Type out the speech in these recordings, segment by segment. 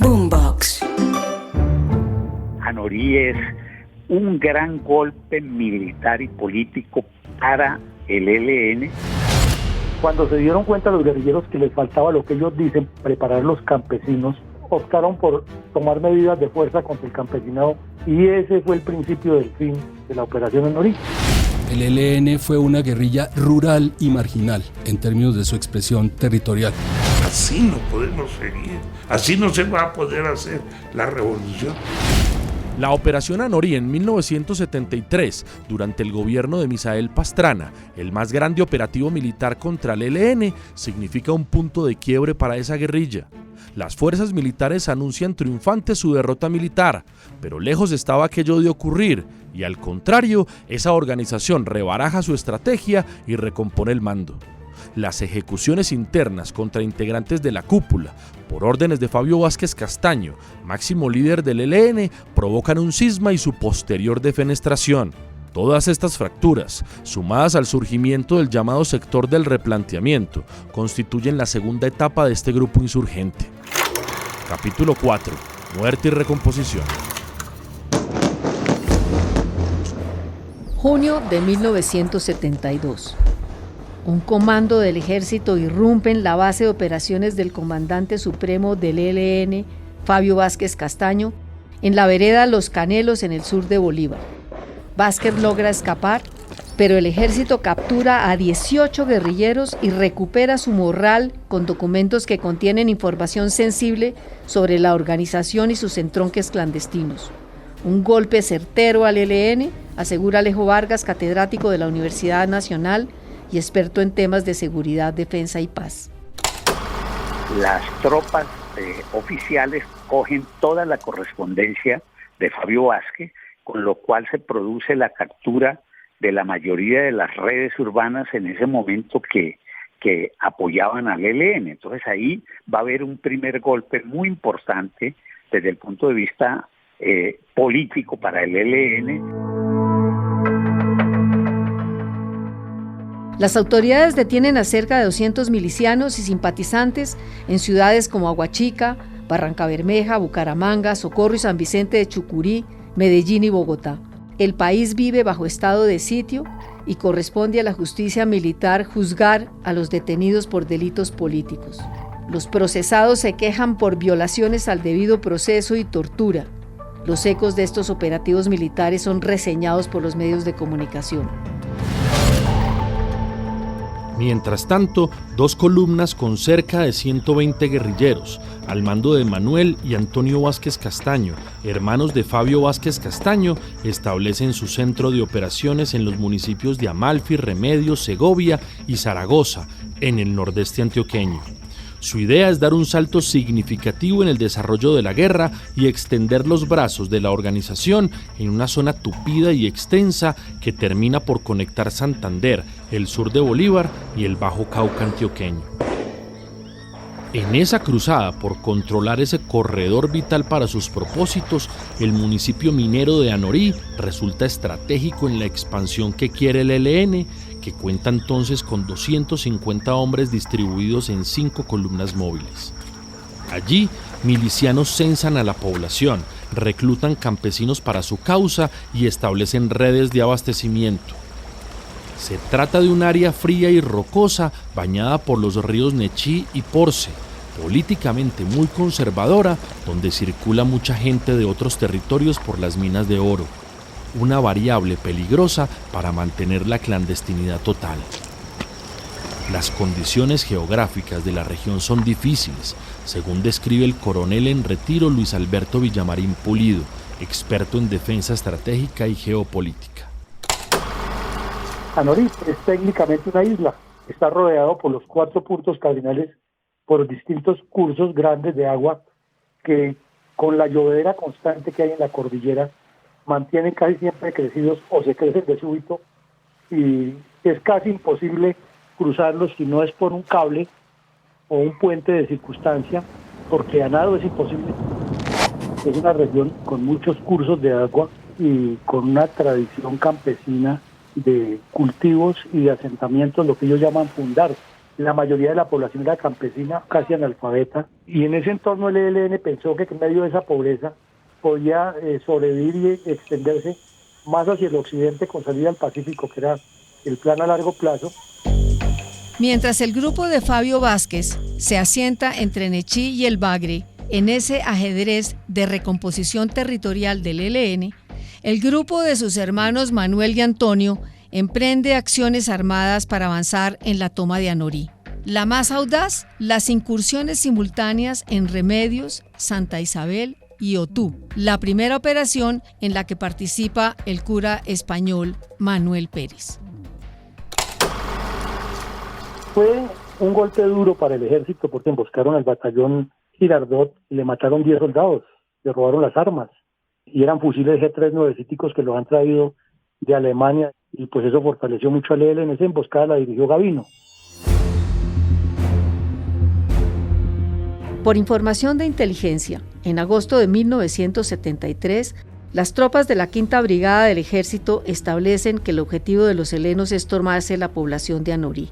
Boombox. Anorí es un gran golpe militar y político para el ELN. Cuando se dieron cuenta los guerrilleros que les faltaba lo que ellos dicen, preparar los campesinos, optaron por tomar medidas de fuerza contra el campesinado y ese fue el principio del fin de la operación Anorí. El ELN fue una guerrilla rural y marginal en términos de su expresión territorial. Así no podemos seguir, así no se va a poder hacer la revolución. La Operación Anorí en 1973, durante el gobierno de Misael Pastrana, el más grande operativo militar contra el ELN, significa un punto de quiebre para esa guerrilla. Las fuerzas militares anuncian triunfantes su derrota militar, pero lejos estaba aquello de ocurrir, y al contrario, esa organización rebaraja su estrategia y recompone el mando. Las ejecuciones internas contra integrantes de la cúpula, por órdenes de Fabio Vázquez Castaño, máximo líder del ELN, provocan un cisma y su posterior defenestración. Todas estas fracturas, sumadas al surgimiento del llamado sector del replanteamiento, constituyen la segunda etapa de este grupo insurgente. Capítulo 4. Muerte y recomposición. Junio de 1972. Un comando del ejército irrumpe en la base de operaciones del comandante supremo del ELN, Fabio Vázquez Castaño, en la vereda Los Canelos, en el sur de Bolívar. Vázquez logra escapar, pero el ejército captura a 18 guerrilleros y recupera su morral con documentos que contienen información sensible sobre la organización y sus entronques clandestinos. Un golpe certero al ELN, asegura Alejo Vargas, catedrático de la Universidad Nacional y experto en temas de seguridad, defensa y paz. Las tropas oficiales cogen toda la correspondencia de Fabio Vázquez, con lo cual se produce la captura de la mayoría de las redes urbanas en ese momento que apoyaban al ELN. Entonces ahí va a haber un primer golpe muy importante desde el punto de vista político para el ELN. Las autoridades detienen a cerca de 200 milicianos y simpatizantes en ciudades como Aguachica, Barrancabermeja, Bucaramanga, Socorro y San Vicente de Chucurí, Medellín y Bogotá. El país vive bajo estado de sitio y corresponde a la justicia militar juzgar a los detenidos por delitos políticos. Los procesados se quejan por violaciones al debido proceso y tortura. Los ecos de estos operativos militares son reseñados por los medios de comunicación. Mientras tanto, dos columnas con cerca de 120 guerrilleros, al mando de Manuel y Antonio Vázquez Castaño, hermanos de Fabio Vázquez Castaño, establecen su centro de operaciones en los municipios de Amalfi, Remedio, Segovia y Zaragoza, en el nordeste antioqueño. Su idea es dar un salto significativo en el desarrollo de la guerra y extender los brazos de la organización en una zona tupida y extensa que termina por conectar Santander, el sur de Bolívar y el Bajo Cauca antioqueño. En esa cruzada por controlar ese corredor vital para sus propósitos, el municipio minero de Anorí resulta estratégico en la expansión que quiere el ELN, que cuenta entonces con 250 hombres distribuidos en 5 columnas móviles. Allí, milicianos censan a la población, reclutan campesinos para su causa y establecen redes de abastecimiento. Se trata de un área fría y rocosa bañada por los ríos Nechí y Porce, políticamente muy conservadora, donde circula mucha gente de otros territorios por las minas de oro. Una variable peligrosa para mantener la clandestinidad total. Las condiciones geográficas de la región son difíciles, según describe el coronel en retiro Luis Alberto Villamarín Pulido, experto en defensa estratégica y geopolítica. Anorí es técnicamente una isla, está rodeado por los 4 puntos cardinales por distintos cursos grandes de agua que, con la llovedera constante que hay en la cordillera, mantienen casi siempre crecidos o se crecen de súbito y es casi imposible cruzarlos si no es por un cable o un puente de circunstancia, porque a nado es imposible. Es una región con muchos cursos de agua y con una tradición campesina de cultivos y de asentamientos, lo que ellos llaman fundar, La mayoría de la población era campesina, casi analfabeta, y en ese entorno el ELN pensó que en medio de esa pobreza podía sobrevivir y extenderse más hacia el occidente con salida al Pacífico, que era el plan a largo plazo. Mientras el grupo de Fabio Vázquez se asienta entre Nechí y el Bagre, en ese ajedrez de recomposición territorial del ELN, el grupo de sus hermanos Manuel y Antonio emprende acciones armadas para avanzar en la toma de Anorí. La más audaz, las incursiones simultáneas en Remedios, Santa Isabel y Otú, la primera operación en la que participa el cura español Manuel Pérez. Fue un golpe duro para el ejército porque emboscaron al batallón Girardot y le mataron 10 soldados, le robaron las armas y eran fusiles G3 nuevecíticos que los han traído de Alemania y pues eso fortaleció mucho al ELN. Esa emboscada la dirigió Gavino. Por información de inteligencia, en agosto de 1973, las tropas de la Quinta Brigada del Ejército establecen que el objetivo de los helenos es tomarse la población de Anorí.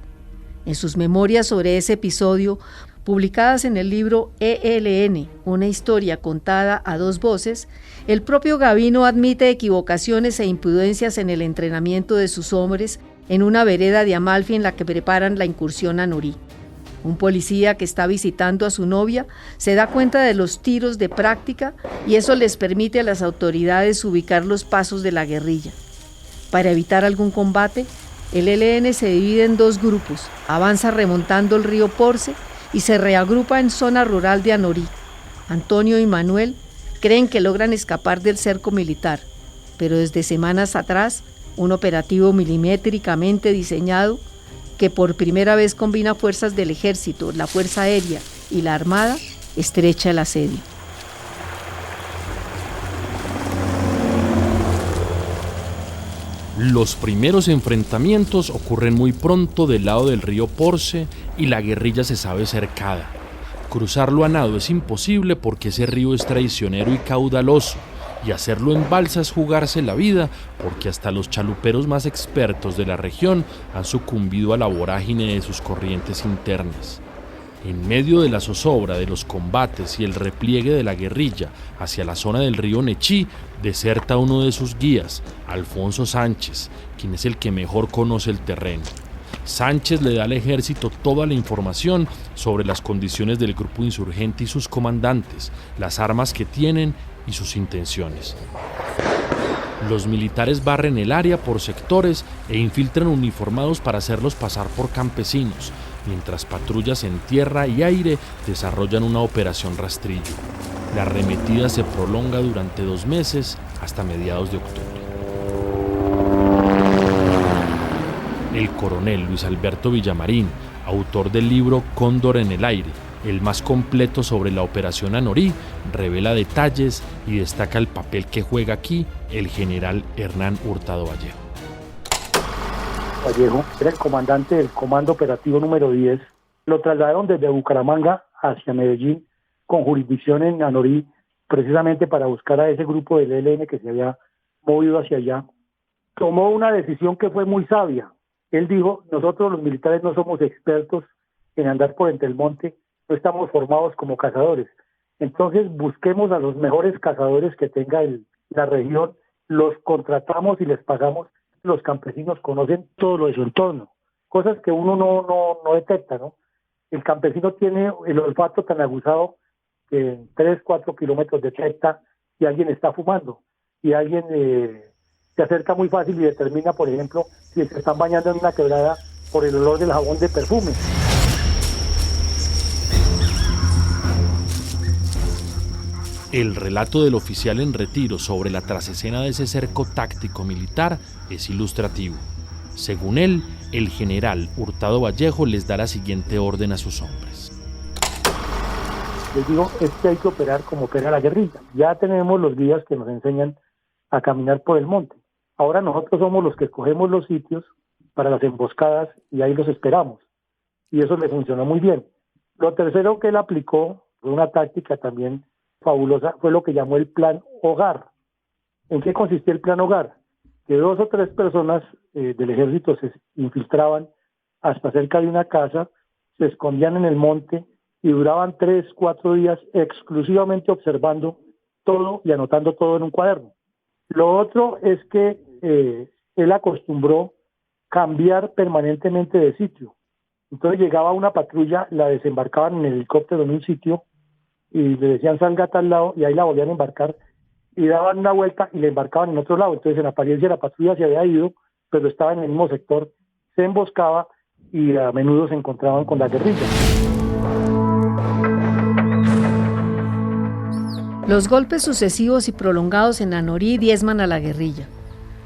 En sus memorias sobre ese episodio, publicadas en el libro ELN, una historia contada a dos voces, el propio Gavino admite equivocaciones e imprudencias en el entrenamiento de sus hombres en una vereda de Amalfi en la que preparan la incursión a Anorí. Un policía que está visitando a su novia se da cuenta de los tiros de práctica y eso les permite a las autoridades ubicar los pasos de la guerrilla. Para evitar algún combate, el ELN se divide en dos grupos, avanza remontando el río Porce y se reagrupa en zona rural de Anorí. Antonio y Manuel creen que logran escapar del cerco militar, pero desde semanas atrás, un operativo milimétricamente diseñado que por primera vez combina fuerzas del ejército, la fuerza aérea y la armada, estrecha el asedio. Los primeros enfrentamientos ocurren muy pronto del lado del río Porce y la guerrilla se sabe cercada. Cruzarlo a nado es imposible porque ese río es traicionero y caudaloso, y hacerlo en balsa es jugarse la vida porque hasta los chaluperos más expertos de la región han sucumbido a la vorágine de sus corrientes internas. En medio de la zozobra de los combates y el repliegue de la guerrilla hacia la zona del río Nechí, deserta uno de sus guías, Alfonso Sánchez, quien es el que mejor conoce el terreno. Sánchez le da al ejército toda la información sobre las condiciones del grupo insurgente y sus comandantes, las armas que tienen y sus intenciones. Los militares barren el área por sectores e infiltran uniformados para hacerlos pasar por campesinos, mientras patrullas en tierra y aire desarrollan una operación rastrillo. La arremetida se prolonga durante 2 meses hasta mediados de octubre. El coronel Luis Alberto Villamarín, autor del libro Cóndor en el aire, el más completo sobre la operación Anorí, revela detalles y destaca el papel que juega aquí el general Hernán Hurtado Vallejo. Vallejo era el comandante del Comando Operativo número 10. Lo trasladaron desde Bucaramanga hacia Medellín con jurisdicción en Anorí, precisamente para buscar a ese grupo del ELN que se había movido hacia allá. Tomó una decisión que fue muy sabia. Él dijo, nosotros los militares no somos expertos en andar por entre el monte, no estamos formados como cazadores. Entonces busquemos a los mejores cazadores que tenga la región, los contratamos y les pagamos. Los campesinos conocen todo lo de su entorno, cosas que uno no detecta, ¿no? El campesino tiene el olfato tan aguzado que en 3-4 kilómetros detecta si alguien está fumando, y alguien se acerca muy fácil y determina, por ejemplo, si se están bañando en una quebrada por el olor del jabón de perfume. El relato del oficial en retiro sobre la trasescena de ese cerco táctico militar es ilustrativo. Según él, el general Hurtado Vallejo les da la siguiente orden a sus hombres. Les digo, es que hay que operar como opera la guerrilla. Ya tenemos los guías que nos enseñan a caminar por el monte. Ahora nosotros somos los que escogemos los sitios para las emboscadas y ahí los esperamos. Y eso le funcionó muy bien. Lo tercero que él aplicó fue una táctica también fabulosa, fue lo que llamó el plan hogar. ¿En qué consistía el plan hogar? Que 2 o 3 personas del ejército se infiltraban hasta cerca de una casa se escondían en el monte y duraban 3, 4 días exclusivamente observando todo y anotando todo en un cuaderno. Lo otro es que él acostumbró cambiar permanentemente de sitio. Entonces llegaba una patrulla, la desembarcaban en el helicóptero en un sitio y le decían salga a tal lado y ahí la volvían a embarcar y daban una vuelta y la embarcaban en otro lado. Entonces en apariencia la patrulla se había ido, pero estaba en el mismo sector, se emboscaba y a menudo se encontraban con la guerrilla. Los golpes sucesivos y prolongados en Anorí diezman a la guerrilla.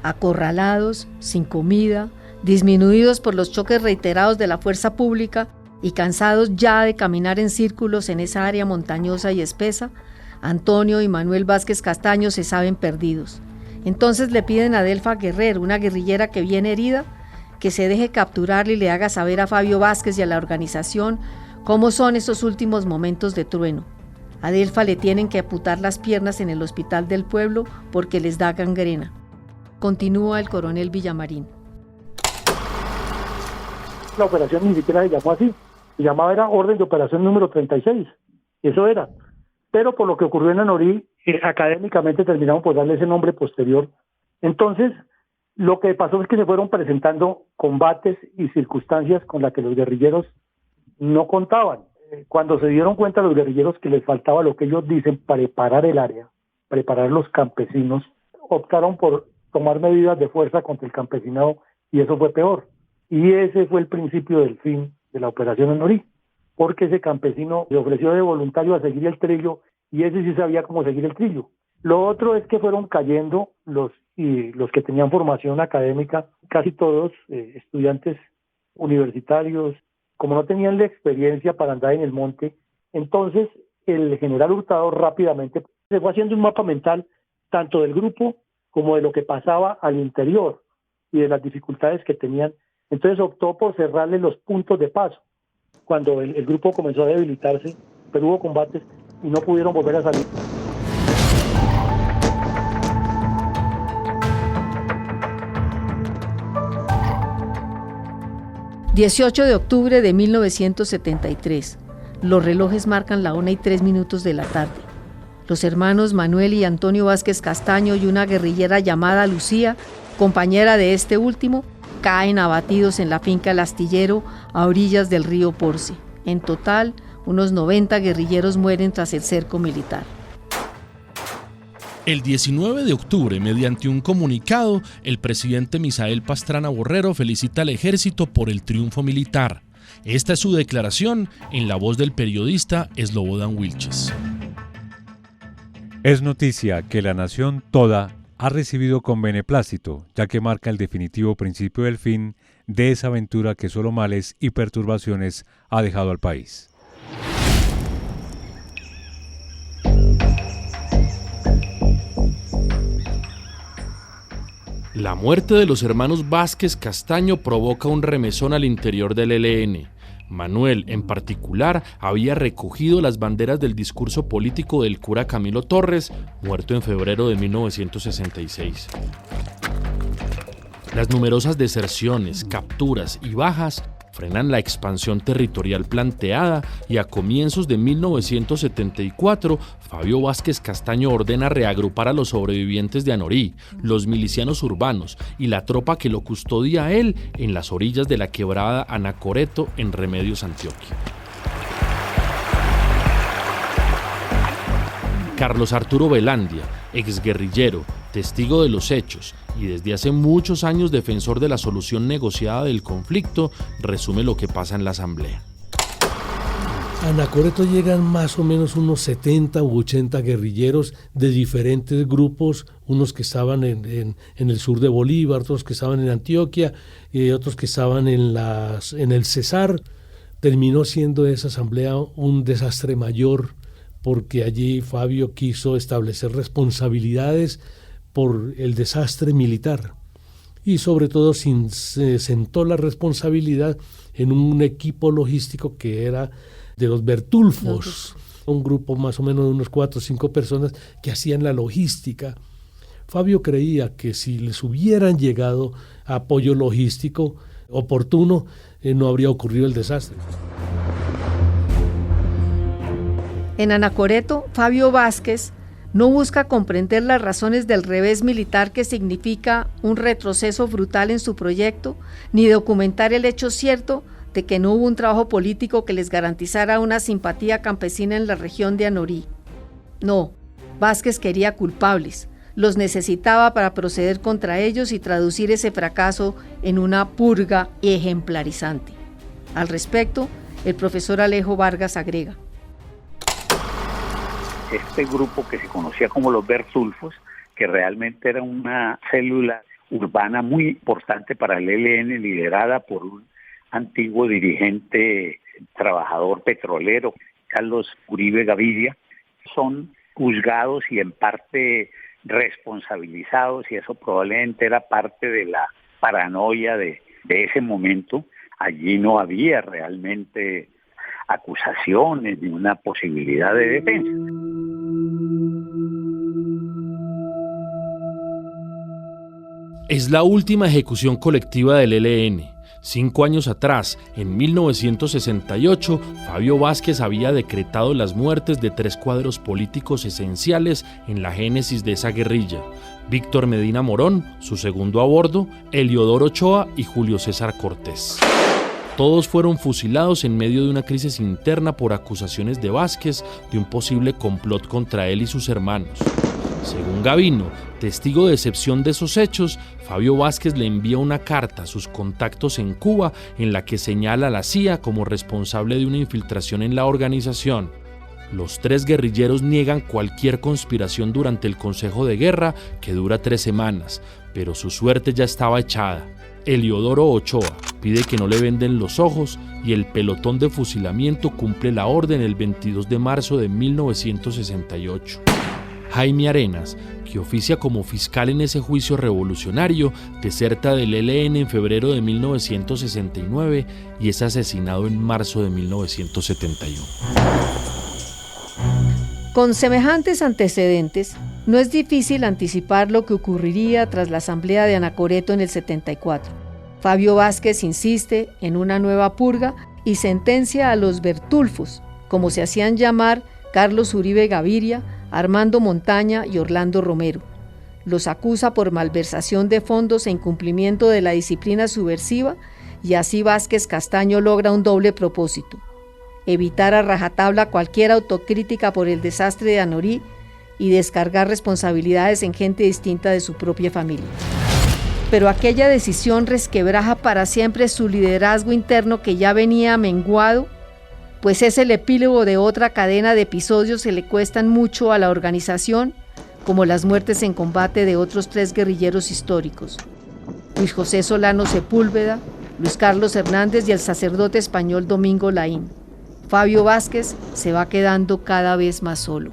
Acorralados, sin comida, disminuidos por los choques reiterados de la fuerza pública y cansados ya de caminar en círculos en esa área montañosa y espesa, Antonio y Manuel Vázquez Castaño se saben perdidos. Entonces le piden a Adelfa Guerrer, una guerrillera que viene herida, que se deje capturar y le haga saber a Fabio Vázquez y a la organización cómo son esos últimos momentos de trueno. A Adelfa le tienen que amputar las piernas en el hospital del pueblo porque les da gangrena. Continúa el coronel Villamarín. La operación ni siquiera se llamó así, se llamaba era orden de operación número 36, eso era. Pero por lo que ocurrió en Anorí, académicamente terminaron por darle ese nombre posterior. Entonces, lo que pasó es que se fueron presentando combates y circunstancias con las que los guerrilleros no contaban. Cuando se dieron cuenta los guerrilleros que les faltaba lo que ellos dicen, preparar el área, preparar los campesinos, optaron por tomar medidas de fuerza contra el campesinado y eso fue peor. Y ese fue el principio del fin de la operación Anorí, porque ese campesino se ofreció de voluntario a seguir el trillo y ese sí sabía cómo seguir el trillo. Lo otro es que fueron cayendo los que tenían formación académica, casi todos estudiantes universitarios, como no tenían la experiencia para andar en el monte. Entonces el general Hurtado rápidamente se fue haciendo un mapa mental tanto del grupo como de lo que pasaba al interior y de las dificultades que tenían. Entonces optó por cerrarle los puntos de paso. Cuando el grupo comenzó a debilitarse, pero hubo combates y no pudieron volver a salir. ...18 de octubre de 1973... los relojes marcan la 1:03 de la tarde. Los hermanos Manuel y Antonio Vázquez Castaño y una guerrillera llamada Lucía, compañera de este último, caen abatidos en la finca El Astillero, a orillas del río Porce. En total, unos 90 guerrilleros mueren tras el cerco militar. El 19 de octubre, mediante un comunicado, el presidente Misael Pastrana Borrero felicita al ejército por el triunfo militar. Esta es su declaración en la voz del periodista Slobodan Wilches. Es noticia que la nación toda ha recibido con beneplácito, ya que marca el definitivo principio del fin de esa aventura que solo males y perturbaciones ha dejado al país. La muerte de los hermanos Vázquez Castaño provoca un remesón al interior del ELN. Manuel, en particular, había recogido las banderas del discurso político del cura Camilo Torres, muerto en febrero de 1966. Las numerosas deserciones, capturas y bajas frenan la expansión territorial planteada y a comienzos de 1974, Fabio Vázquez Castaño ordena reagrupar a los sobrevivientes de Anorí, los milicianos urbanos y la tropa que lo custodia a él en las orillas de la quebrada Anacoreto en Remedios, Antioquia. Carlos Arturo Velandia, exguerrillero, testigo de los hechos y desde hace muchos años defensor de la solución negociada del conflicto, resume lo que pasa en la asamblea. A Anacoreto llegan más o menos unos 70 u 80 guerrilleros de diferentes grupos, unos que estaban en el sur de Bolívar, otros que estaban en Antioquia, otros que estaban en el Cesar. Terminó siendo esa asamblea un desastre mayor, porque allí Fabio quiso establecer responsabilidades por el desastre militar y sobre todo sentó la responsabilidad en un equipo logístico que era de los Bertulfos, un grupo más o menos de unos 4 o 5 personas que hacían la logística. Fabio creía que si les hubieran llegado apoyo logístico oportuno, no habría ocurrido el desastre. En Anacoreto, Fabio Vázquez no busca comprender las razones del revés militar que significa un retroceso brutal en su proyecto, ni documentar el hecho cierto de que no hubo un trabajo político que les garantizara una simpatía campesina en la región de Anorí. No, Vázquez quería culpables, los necesitaba para proceder contra ellos y traducir ese fracaso en una purga ejemplarizante. Al respecto, el profesor Alejo Vargas agrega: este grupo que se conocía como los Bertulfos, que realmente era una célula urbana muy importante para el ELN, liderada por un antiguo dirigente trabajador petrolero, Carlos Uribe Gaviria, son juzgados y en parte responsabilizados, y eso probablemente era parte de la paranoia de ese momento. Allí no había realmente acusaciones ni una posibilidad de defensa. Es la última ejecución colectiva del ELN. 5 años atrás, en 1968, Fabio Vázquez había decretado las muertes de 3 cuadros políticos esenciales en la génesis de esa guerrilla: Víctor Medina Morón, su segundo a bordo, Heliodoro Ochoa y Julio César Cortés. Todos fueron fusilados en medio de una crisis interna por acusaciones de Vázquez de un posible complot contra él y sus hermanos. Según Gavino, testigo de excepción de esos hechos, Fabio Vázquez le envía una carta a sus contactos en Cuba en la que señala a la CIA como responsable de una infiltración en la organización. Los 3 guerrilleros niegan cualquier conspiración durante el Consejo de Guerra, que dura 3 semanas, pero su suerte ya estaba echada. Heliodoro Ochoa pide que no le venden los ojos y el pelotón de fusilamiento cumple la orden el 22 de marzo de 1968. Jaime Arenas, que oficia como fiscal en ese juicio revolucionario, deserta del ELN en febrero de 1969 y es asesinado en marzo de 1971. Con semejantes antecedentes, no es difícil anticipar lo que ocurriría tras la asamblea de Anacoreto en el 74. Fabio Vázquez insiste en una nueva purga y sentencia a los Bertulfos, como se hacían llamar Carlos Uribe Gaviria, Armando Montaña y Orlando Romero. Los acusa por malversación de fondos e incumplimiento de la disciplina subversiva, y así Vázquez Castaño logra un doble propósito: evitar a rajatabla cualquier autocrítica por el desastre de Anorí y descargar responsabilidades en gente distinta de su propia familia. Pero aquella decisión resquebraja para siempre su liderazgo interno, que ya venía menguado, pues es el epílogo de otra cadena de episodios que le cuestan mucho a la organización, como las muertes en combate de otros 3 guerrilleros históricos: Luis José Solano Sepúlveda, Luis Carlos Hernández y el sacerdote español Domingo Laín. Fabio Vázquez se va quedando cada vez más solo.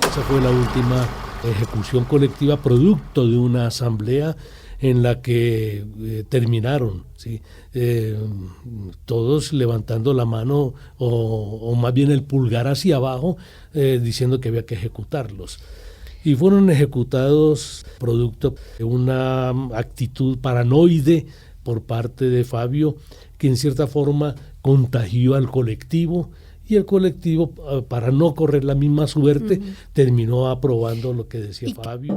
Esa fue la última ejecución colectiva producto de una asamblea en la que terminaron, ¿sí? Todos levantando la mano o más bien el pulgar hacia abajo, diciendo que había que ejecutarlos. Y fueron ejecutados producto de una actitud paranoide por parte de Fabio, que en cierta forma contagió al colectivo, y el colectivo, para no correr la misma suerte, terminó aprobando lo que decía Fabio.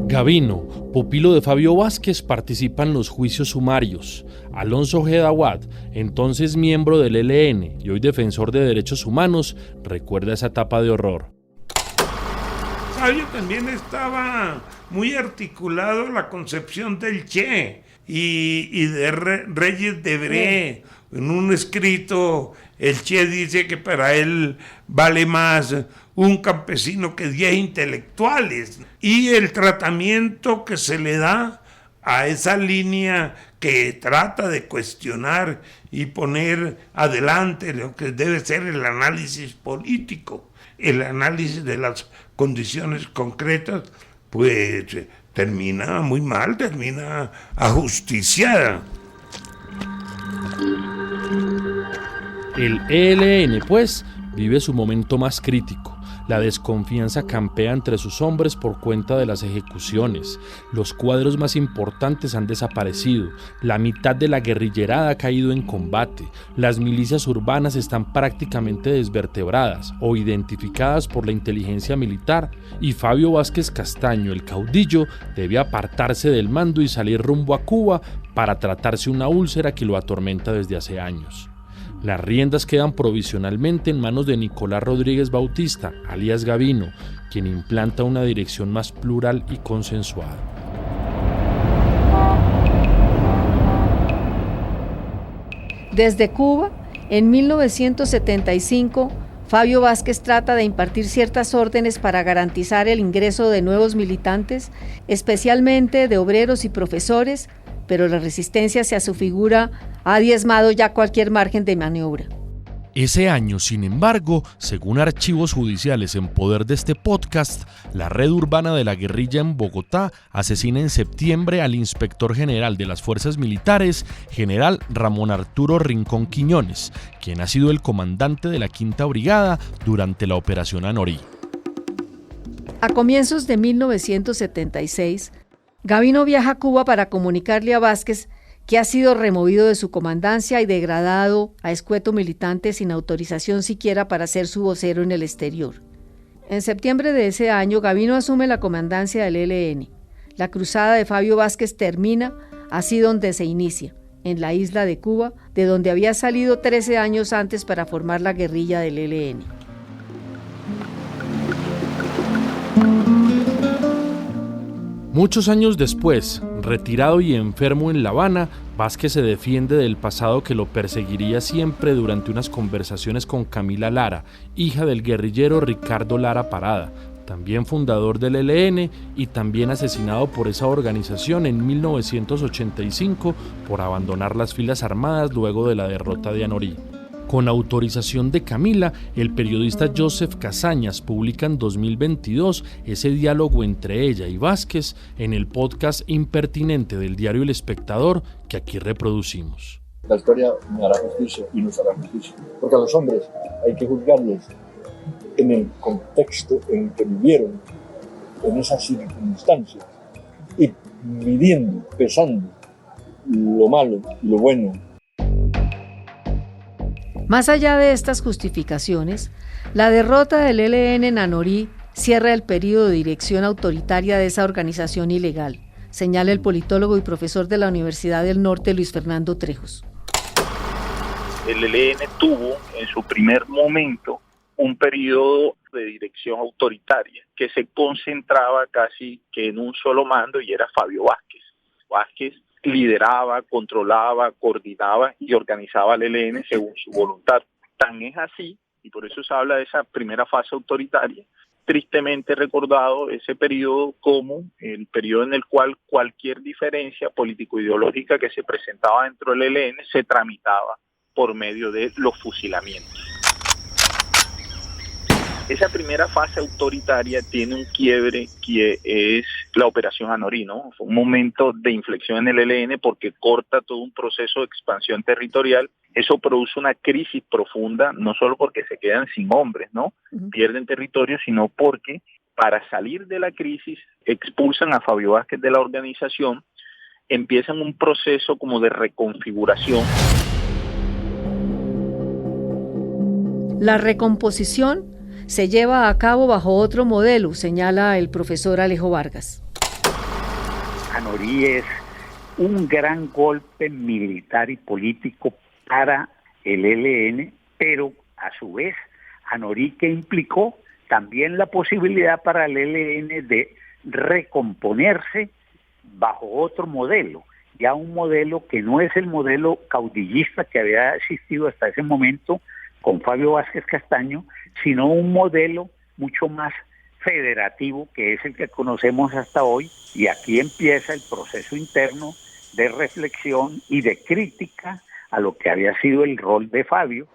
Gavino, pupilo de Fabio Vázquez, participa en los juicios sumarios. Alonso Ojeda Watt, entonces miembro del ELN y hoy defensor de derechos humanos, recuerda esa etapa de horror. Fabio también estaba muy articulado la concepción del Che y de Reyes de Bré. En un escrito, el Che dice que para él vale más un campesino que 10 intelectuales. Y el tratamiento que se le da a esa línea que trata de cuestionar y poner adelante lo que debe ser el análisis político, el análisis de las condiciones concretas, pues termina muy mal, termina ajusticiada. El ELN, pues, vive su momento más crítico. La desconfianza campea entre sus hombres por cuenta de las ejecuciones. Los cuadros más importantes han desaparecido. La mitad de la guerrillerada ha caído en combate. Las milicias urbanas están prácticamente desvertebradas o identificadas por la inteligencia militar. Y Fabio Vázquez Castaño, el caudillo, debe apartarse del mando y salir rumbo a Cuba para tratarse una úlcera que lo atormenta desde hace años. Las riendas quedan provisionalmente en manos de Nicolás Rodríguez Bautista, alias Gavino, quien implanta una dirección más plural y consensuada. Desde Cuba, en 1975, Fabio Vázquez trata de impartir ciertas órdenes para garantizar el ingreso de nuevos militantes, especialmente de obreros y profesores, pero la resistencia hacia su figura ha diezmado ya cualquier margen de maniobra. Ese año, sin embargo, según archivos judiciales en poder de este podcast, la red urbana de la guerrilla en Bogotá asesina en septiembre al inspector general de las fuerzas militares, general Ramón Arturo Rincón Quiñones, quien ha sido el comandante de la Quinta Brigada durante la Operación Anorí. A comienzos de 1976, Gavino viaja a Cuba para comunicarle a Vázquez que ha sido removido de su comandancia y degradado a escueto militante sin autorización siquiera para ser su vocero en el exterior. En septiembre de ese año, Gavino asume la comandancia del ELN. La cruzada de Fabio Vázquez termina así donde se inicia, en la isla de Cuba, de donde había salido 13 años antes para formar la guerrilla del ELN. Muchos años después, retirado y enfermo en La Habana, Vázquez se defiende del pasado que lo perseguiría siempre durante unas conversaciones con Camila Lara, hija del guerrillero Ricardo Lara Parada, también fundador del ELN y también asesinado por esa organización en 1985 por abandonar las filas armadas luego de la derrota de Anorí. Con autorización de Camila, el periodista Joseph Casañas publica en 2022 ese diálogo entre ella y Vázquez en el podcast Impertinente del diario El Espectador que aquí reproducimos. La historia me hará justicia y nos hará justicia, porque a los hombres hay que juzgarlos en el contexto en que vivieron, en esas circunstancias, y midiendo, pesando lo malo y lo bueno. Más allá de estas justificaciones, la derrota del ELN en Anorí cierra el periodo de dirección autoritaria de esa organización ilegal, señala el politólogo y profesor de la Universidad del Norte, Luis Fernando Trejos. El ELN tuvo en su primer momento un periodo de dirección autoritaria que se concentraba casi que en un solo mando y era Fabio Vázquez. Vázquez lideraba, controlaba, coordinaba y organizaba el ELN según su voluntad. Tan es así, y por eso se habla de esa primera fase autoritaria, tristemente recordado ese periodo como el periodo en el cual cualquier diferencia político-ideológica que se presentaba dentro del ELN se tramitaba por medio de los fusilamientos. Esa primera fase autoritaria tiene un quiebre que es la Operación Anorí, ¿no? Fue un momento de inflexión en el ELN porque corta todo un proceso de expansión territorial. Eso produce una crisis profunda, no solo porque se quedan sin hombres, ¿no? Pierden territorio, sino porque para salir de la crisis expulsan a Fabio Vázquez de la organización, empiezan un proceso como de reconfiguración. La recomposición se lleva a cabo bajo otro modelo, señala el profesor Alejo Vargas. Anorí es un gran golpe militar y político para el ELN, pero a su vez Anorí que implicó también la posibilidad para el ELN de recomponerse bajo otro modelo, ya un modelo que no es el modelo caudillista que había existido hasta ese momento con Fabio Vázquez Castaño, sino un modelo mucho más federativo, que es el que conocemos hasta hoy, y aquí empieza el proceso interno de reflexión y de crítica a lo que había sido el rol de Fabio.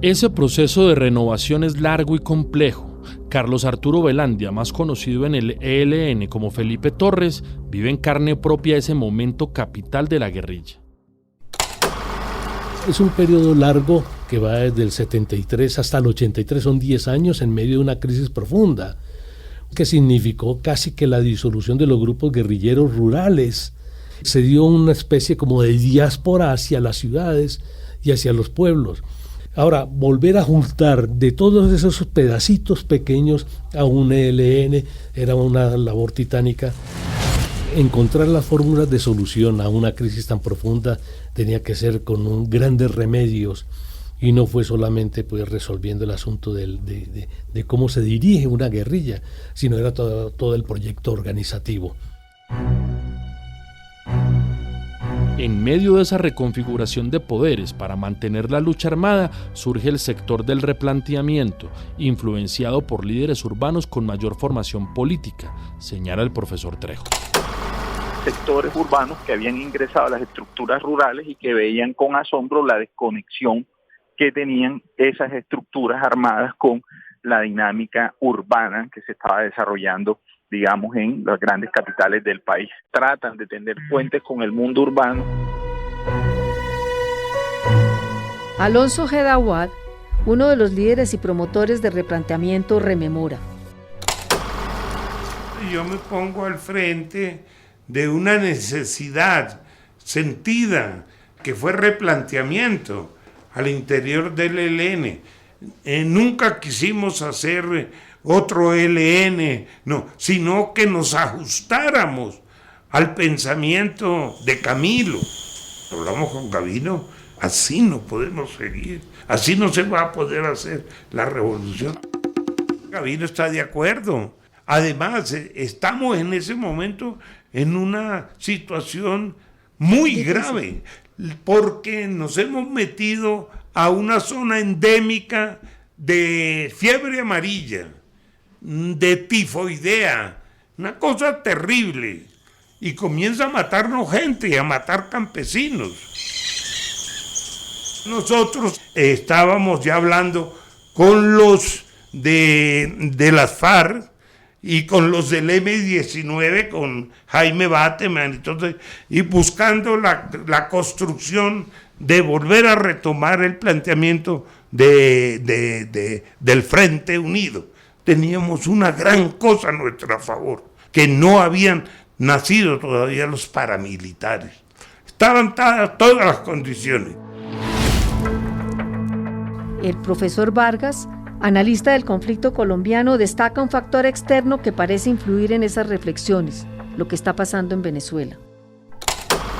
Ese proceso de renovación es largo y complejo. Carlos Arturo Velandia, más conocido en el ELN como Felipe Torres, vive en carne propia ese momento capital de la guerrilla. Es un periodo largo que va desde el 73 hasta el 83, son 10 años en medio de una crisis profunda, que significó casi que la disolución de los grupos guerrilleros rurales. Se dio una especie como de diáspora hacia las ciudades y hacia los pueblos. Ahora, volver a juntar de todos esos pedacitos pequeños a un ELN era una labor titánica. Encontrar las fórmulas de solución a una crisis tan profunda tenía que ser con grandes remedios, y no fue solamente pues resolviendo el asunto de cómo se dirige una guerrilla, sino era todo el proyecto organizativo. En medio de esa reconfiguración de poderes para mantener la lucha armada, surge el sector del replanteamiento, influenciado por líderes urbanos con mayor formación política, señala el profesor Trejo. Sectores urbanos que habían ingresado a las estructuras rurales y que veían con asombro la desconexión que tenían esas estructuras armadas con la dinámica urbana que se estaba desarrollando, digamos, en las grandes capitales del país. Tratan de tender puentes con el mundo urbano. Alonso Ojeda Awad, uno de los líderes y promotores de replanteamiento, rememora. Yo me pongo al frente de una necesidad sentida que fue replanteamiento al interior del ELN. Nunca quisimos hacer otro ELN, no, sino que nos ajustáramos al pensamiento de Camilo. Hablamos con Gavino, así no podemos seguir, así no se va a poder hacer la revolución. Gavino está de acuerdo. Además, estamos en ese momento en una situación muy grave, porque nos hemos metido a una zona endémica de fiebre amarilla, de tifoidea, una cosa terrible, y comienza a matarnos gente y a matar campesinos. Nosotros estábamos ya hablando con los de las FARC y con los del M-19, con Jaime Bateman, entonces, y buscando la construcción de volver a retomar el planteamiento del Frente Unido. Teníamos una gran cosa a nuestro favor, que no habían nacido todavía los paramilitares. Estaban todas las condiciones. El profesor Vargas, analista del conflicto colombiano, destaca un factor externo que parece influir en esas reflexiones, lo que está pasando en Venezuela.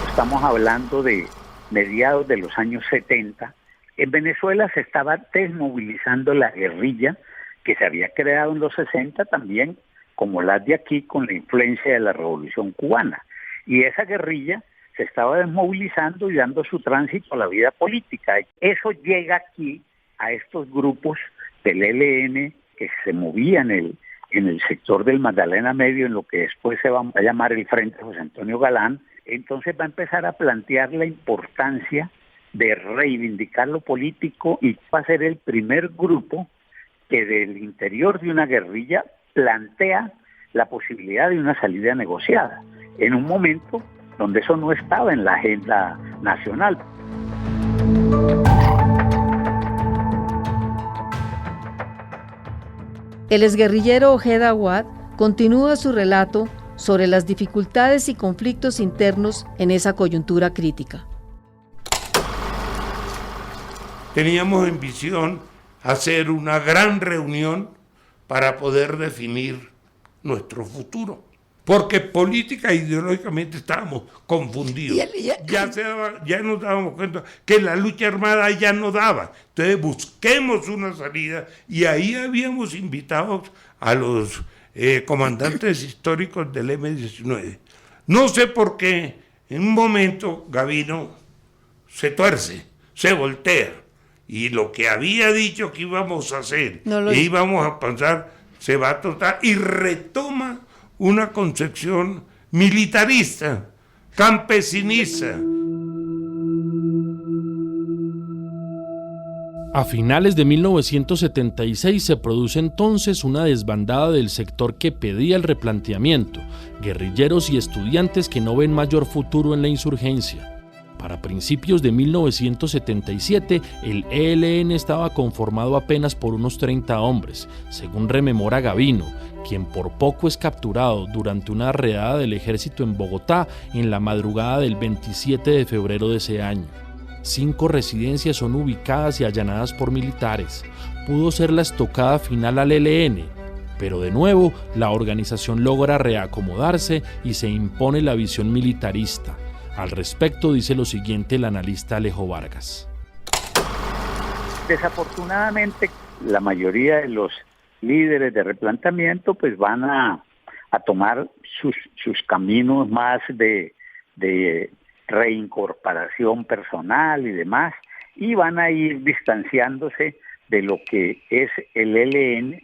Estamos hablando de mediados de los años 70. En Venezuela se estaba desmovilizando la guerrilla que se había creado en los 60 también, como las de aquí, con la influencia de la Revolución Cubana. Y esa guerrilla se estaba desmovilizando y dando su tránsito a la vida política. Eso llega aquí a estos grupos del ELN que se movían en el sector del Magdalena Medio, en lo que después se va a llamar el Frente José Antonio Galán. Entonces va a empezar a plantear la importancia de reivindicar lo político, y va a ser el primer grupo que del interior de una guerrilla plantea la posibilidad de una salida negociada, en un momento donde eso no estaba en la agenda nacional. El exguerrillero Ojeda Awad continúa su relato sobre las dificultades y conflictos internos en esa coyuntura crítica. Teníamos en visión hacer una gran reunión para poder definir nuestro futuro, porque política e ideológicamente estábamos confundidos. Ya nos dábamos cuenta que la lucha armada ya no daba. Entonces busquemos una salida, y ahí habíamos invitado a los comandantes históricos del M-19. No sé por qué, en un momento Gavino se tuerce, se voltea, y lo que había dicho que íbamos a hacer, íbamos a pensar, se va a tratar, y retoma una concepción militarista, campesinista. A finales de 1976 se produce entonces una desbandada del sector que pedía el replanteamiento, guerrilleros y estudiantes que no ven mayor futuro en la insurgencia. Para principios de 1977, el ELN estaba conformado apenas por unos 30 hombres, según rememora Gavino, quien por poco es capturado durante una redada del ejército en Bogotá en la madrugada del 27 de febrero de ese año. 5 residencias son ubicadas y allanadas por militares. Pudo ser la estocada final al ELN, pero de nuevo la organización logra reacomodarse y se impone la visión militarista. Al respecto dice lo siguiente el analista Alejo Vargas. Desafortunadamente, la mayoría de los líderes de replanteamiento pues van a tomar sus caminos más de reincorporación personal y demás, y van a ir distanciándose de lo que es el ELN.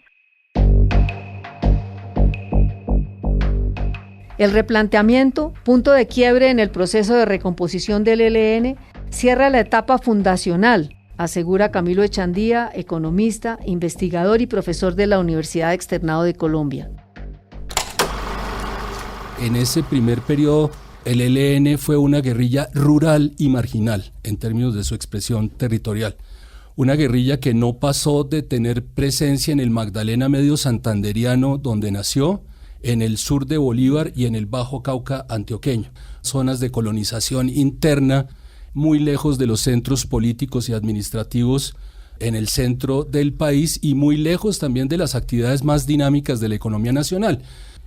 El replanteamiento, punto de quiebre en el proceso de recomposición del ELN, cierra la etapa fundacional, asegura Camilo Echandía, economista, investigador y profesor de la Universidad Externado de Colombia. En ese primer periodo, el ELN fue una guerrilla rural y marginal, en términos de su expresión territorial. Una guerrilla que no pasó de tener presencia en el Magdalena medio santanderiano, donde nació, en el sur de Bolívar y en el Bajo Cauca antioqueño. Zonas de colonización interna, muy lejos de los centros políticos y administrativos en el centro del país y muy lejos también de las actividades más dinámicas de la economía nacional.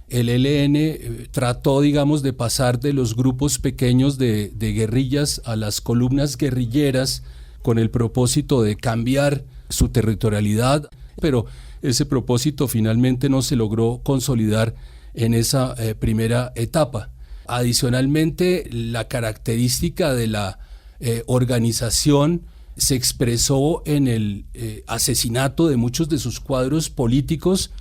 El ELN trató, digamos, de pasar de los grupos pequeños de guerrillas a las columnas guerrilleras con el propósito de cambiar su territorialidad, pero ese propósito finalmente no se logró consolidar en esa primera etapa. Adicionalmente, la característica de la organización se expresó en el asesinato de muchos de sus cuadros políticos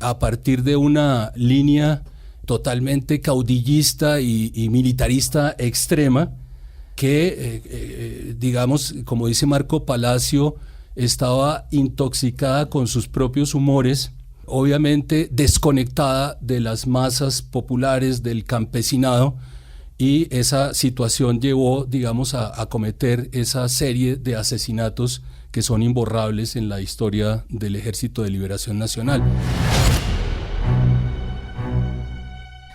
a partir de una línea totalmente caudillista y militarista extrema que, digamos, como dice Marco Palacio, estaba intoxicada con sus propios humores, obviamente desconectada de las masas populares del campesinado, y esa situación llevó, digamos, a cometer esa serie de asesinatos que son imborrables en la historia del Ejército de Liberación Nacional.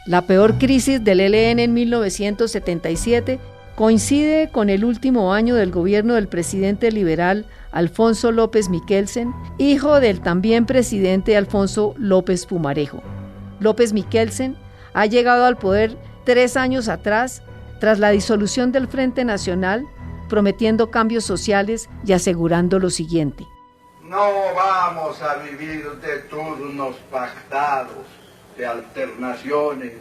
La peor crisis del ELN en 1977 coincide con el último año del gobierno del presidente liberal Alfonso López Miquelsen, hijo del también presidente Alfonso López Pumarejo. López Miquelsen ha llegado al poder 3 años atrás, tras la disolución del Frente Nacional, prometiendo cambios sociales y asegurando lo siguiente. No vamos a vivir de turnos pactados, de alternaciones,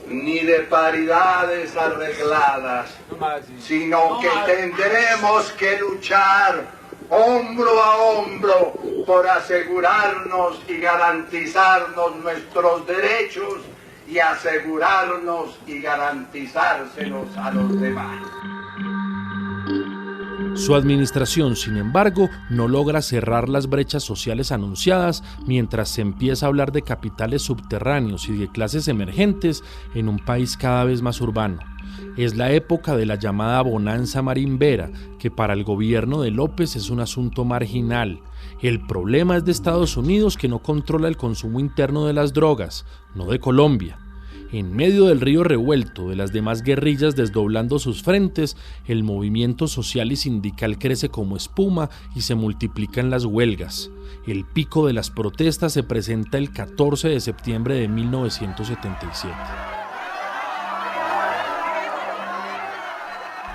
ni de paridades arregladas, sino que tendremos que luchar hombro a hombro por asegurarnos y garantizarnos nuestros derechos y asegurarnos y garantizárselos a los demás. Su administración, sin embargo, no logra cerrar las brechas sociales anunciadas mientras se empieza a hablar de capitales subterráneos y de clases emergentes en un país cada vez más urbano. Es la época de la llamada bonanza marimbera, que para el gobierno de López es un asunto marginal. El problema es de Estados Unidos, que no controla el consumo interno de las drogas, no de Colombia. En medio del río revuelto de las demás guerrillas desdoblando sus frentes, el movimiento social y sindical crece como espuma y se multiplican las huelgas. El pico de las protestas se presenta el 14 de septiembre de 1977.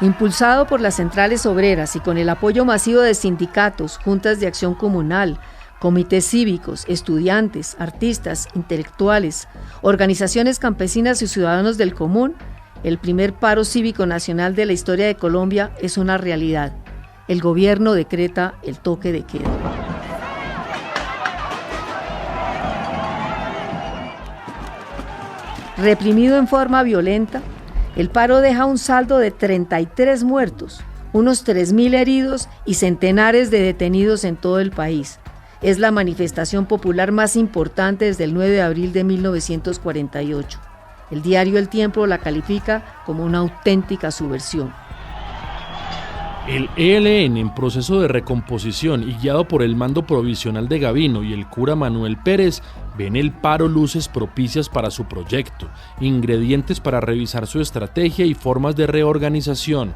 Impulsado por las centrales obreras y con el apoyo masivo de sindicatos, juntas de acción comunal, comités cívicos, estudiantes, artistas, intelectuales, organizaciones campesinas y ciudadanos del común, el primer paro cívico nacional de la historia de Colombia es una realidad. El gobierno decreta el toque de queda. Reprimido en forma violenta, el paro deja un saldo de 33 muertos, unos 3.000 heridos y centenares de detenidos en todo el país. Es la manifestación popular más importante desde el 9 de abril de 1948. El diario El Tiempo la califica como una auténtica subversión. El ELN, en proceso de recomposición y guiado por el mando provisional de Gavino y el cura Manuel Pérez, ven el paro luces propicias para su proyecto, ingredientes para revisar su estrategia y formas de reorganización.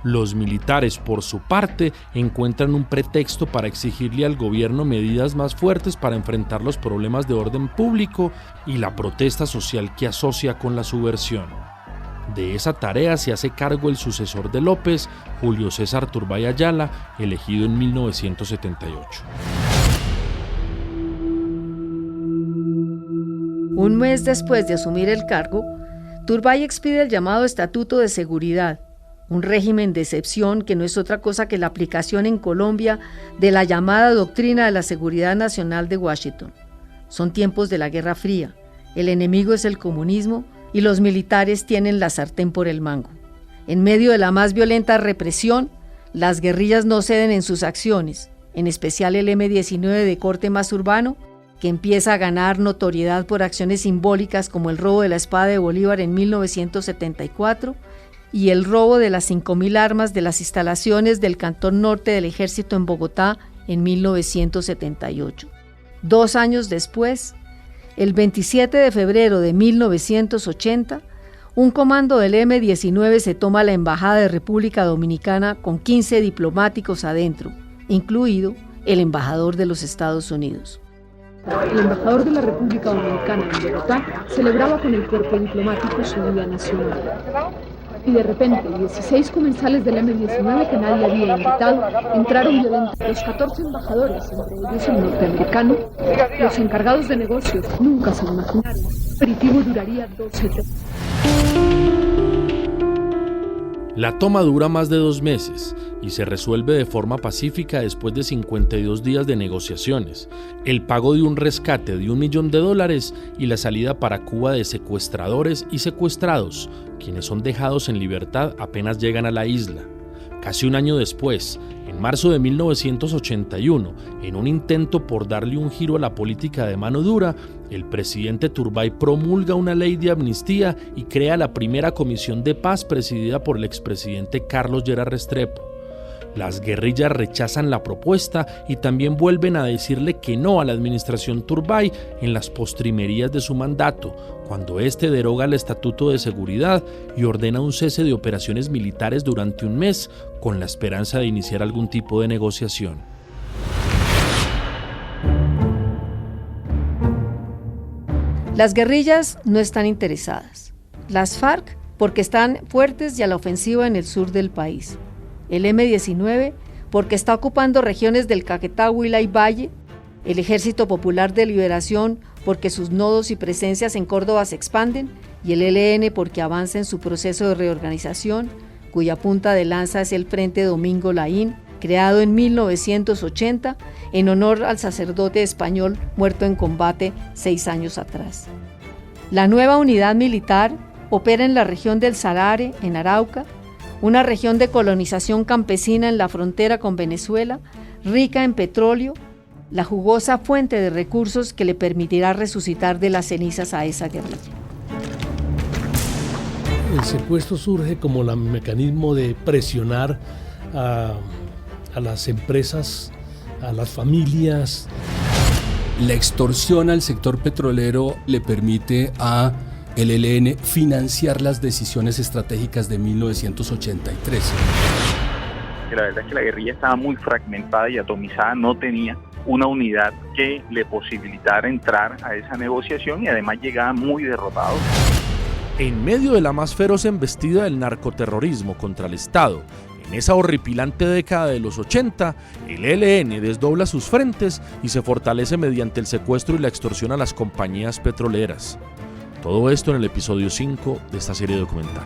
Los militares, por su parte, encuentran un pretexto para exigirle al gobierno medidas más fuertes para enfrentar los problemas de orden público y la protesta social que asocia con la subversión. De esa tarea se hace cargo el sucesor de López, Julio César Turbay Ayala, elegido en 1978. Un mes después de asumir el cargo, Turbay expide el llamado Estatuto de Seguridad, un régimen de excepción que no es otra cosa que la aplicación en Colombia de la llamada Doctrina de la Seguridad Nacional de Washington. Son tiempos de la Guerra Fría, el enemigo es el comunismo y los militares tienen la sartén por el mango. En medio de la más violenta represión, las guerrillas no ceden en sus acciones, en especial el M-19 de corte más urbano, que empieza a ganar notoriedad por acciones simbólicas como el robo de la espada de Bolívar en 1974 y el robo de las 5.000 armas de las instalaciones del Cantón Norte del Ejército en Bogotá en 1978. 2 años después, el 27 de febrero de 1980, un comando del M-19 se toma la Embajada de República Dominicana con 15 diplomáticos adentro, incluido el embajador de los Estados Unidos. El embajador de la República Dominicana en Bogotá celebraba con el cuerpo diplomático su Día Nacional. Y de repente, 16 comensales del M-19 que nadie había invitado entraron violentos. Los 14 embajadores, entre ellos el norteamericano, los encargados de negocios, nunca se imaginaron. El aperitivo duraría 12 horas. La toma dura más de 2 meses y se resuelve de forma pacífica después de 52 días de negociaciones, el pago de un rescate de $1 millón y la salida para Cuba de secuestradores y secuestrados, quienes son dejados en libertad apenas llegan a la isla. Casi un año después, en marzo de 1981, en un intento por darle un giro a la política de mano dura, el presidente Turbay promulga una ley de amnistía y crea la primera comisión de paz presidida por el expresidente Carlos Lleras Restrepo. Las guerrillas rechazan la propuesta y también vuelven a decirle que no a la administración Turbay en las postrimerías de su mandato, cuando éste deroga el Estatuto de Seguridad y ordena un cese de operaciones militares durante un mes, con la esperanza de iniciar algún tipo de negociación. Las guerrillas no están interesadas. Las FARC porque están fuertes y a la ofensiva en el sur del país. El M-19 porque está ocupando regiones del Caquetá, Huila y Valle. El Ejército Popular de Liberación porque sus nodos y presencias en Córdoba se expanden. Y el ELN porque avanza en su proceso de reorganización, cuya punta de lanza es el Frente Domingo Laín, creado en 1980 en honor al sacerdote español muerto en combate 6 años atrás. La nueva unidad militar opera en la región del Sarare, en Arauca, una región de colonización campesina en la frontera con Venezuela, rica en petróleo, la jugosa fuente de recursos que le permitirá resucitar de las cenizas a esa guerrilla. El secuestro surge como el mecanismo de presionar a las empresas, a las familias. La extorsión al sector petrolero le permite a el ELN financiar las decisiones estratégicas de 1983. La verdad es que la guerrilla estaba muy fragmentada y atomizada, no tenía una unidad que le posibilitara entrar a esa negociación y además llegaba muy derrotado. En medio de la más feroz embestida del narcoterrorismo contra el Estado, en esa horripilante década de los 80, el ELN desdobla sus frentes y se fortalece mediante el secuestro y la extorsión a las compañías petroleras. Todo esto en el episodio 5 de esta serie documental.